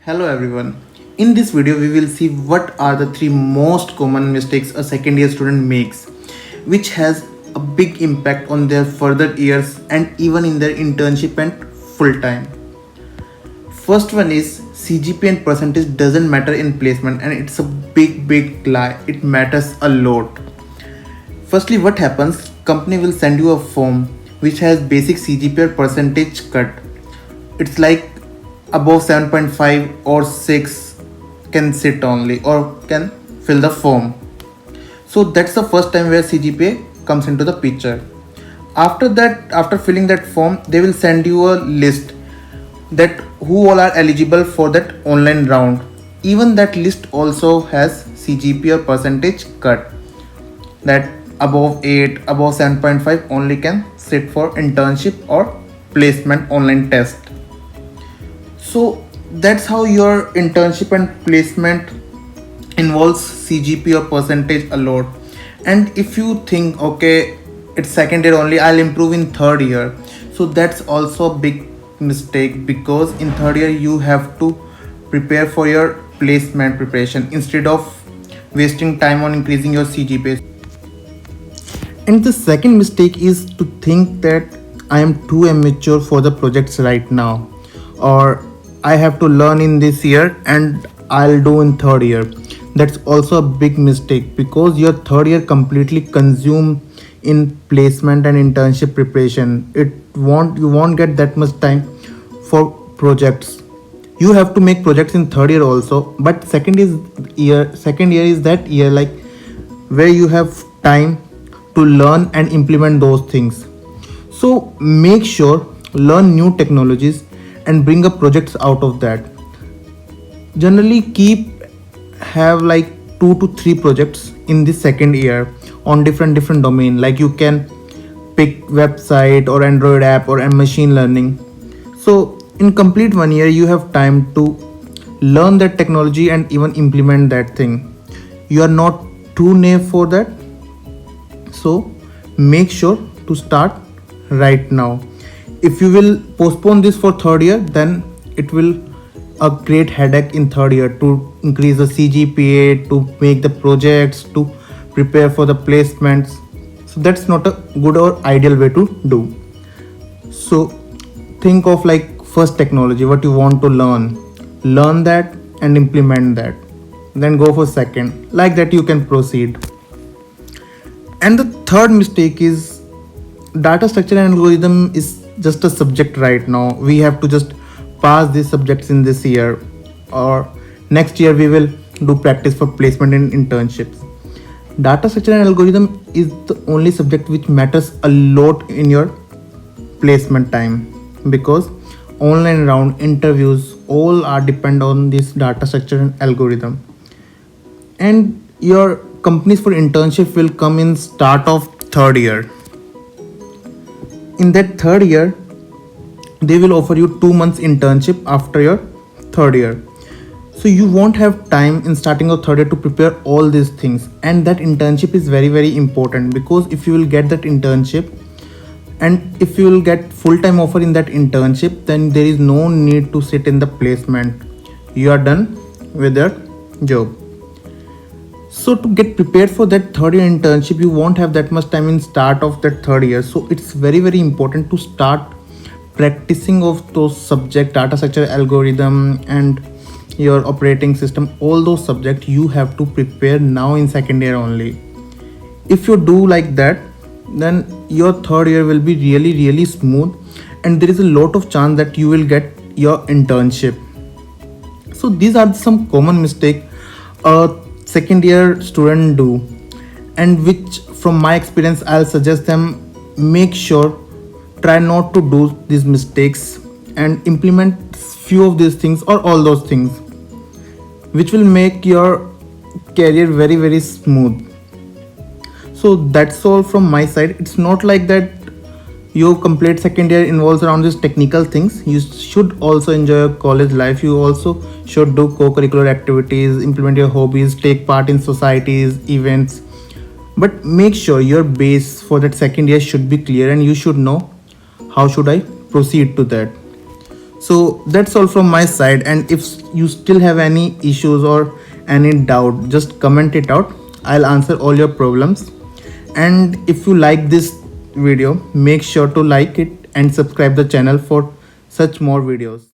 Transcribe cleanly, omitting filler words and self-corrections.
Hello everyone. In this video we will see what are the three most common mistakes a second year student makes which has a big impact on their further years and even in their internship and full time. First one is CGPA and percentage doesn't matter in placement, and it's a big lie. It matters a lot. Firstly, what happens? Company will send you a form which has basic CGPA or percentage cut. It's like above 7.5 or 6 can sit only or can fill the form. So that's the first time where CGPA comes into the picture. After that, after filling that form, they will send you a list that who all are eligible for that online round. Even that list also has CGPA or percentage cut, that above 8, above 7.5 only can sit for internship or placement online test. So that's how your internship and placement involves CGP or percentage a lot. And if you think, okay, it's second year only, I'll improve in third year. So that's also a big mistake, because in third year you have to prepare for your placement preparation instead of wasting time on increasing your CGPA. And the second mistake is to think that I am too immature for the projects right now, or I have to learn in this year and I'll do in third year. That's also a big mistake, because your third year completely consumed in placement and internship preparation. You won't get that much time for projects. You have to make projects in third year also, but second year is that year like where you have time to learn and implement those things. So make sure learn new technologies and bring up projects out of that. Generally have like 2 to 3 projects in the second year on different domain. Like you can pick website or Android app or machine learning. So in complete 1 year you have time to learn that technology and even implement that thing. You are not too naive for that. So make sure to start right now. If you will postpone this for third year, then it will a great headache in third year to increase the CGPA, to make the projects, to prepare for the placements. So that's not a good or ideal way to do. So think of like first technology, what you want to learn that and implement that, then go for second. Like that you can proceed. And the third mistake is data structure and algorithm is just a subject right now. We have to just pass these subjects in this year, or next year we will do practice for placement in internships. Data structure and algorithm is the only subject which matters a lot in your placement time, because online round interviews all are depend on this data structure and algorithm. And your companies for internship will come in start of third year. In that third year they will offer you 2 months internship after your third year. So you won't have time in starting of third year to prepare all these things. And that internship is very important, because if you will get that internship and if you will get full-time offer in that internship, then there is no need to sit in the placement. You are done with your job. So to get prepared for that third year internship, you won't have that much time in start of that third year. So it's very important to start practicing of those subject, data structure, algorithm, and your operating system. All those subjects you have to prepare now in second year only. If you do like that, then your third year will be really smooth, and there is a lot of chance that you will get your internship. So these are some common mistake second year student do, and which from my experience I'll suggest them. Make sure try not to do these mistakes and implement few of these things or all those things, which will make your career very smooth. So that's all from my side. It's not like that your complete second year involves around these technical things. You should also enjoy your college life. You also should do co-curricular activities, implement your hobbies, take part in societies, events. But make sure your base for that second year should be clear, and you should know how should I proceed to that. So that's all from my side, and if you still have any issues or any doubt, just comment it out. I'll answer all your problems. And if you like this video, make sure to like it and subscribe the channel for such more videos.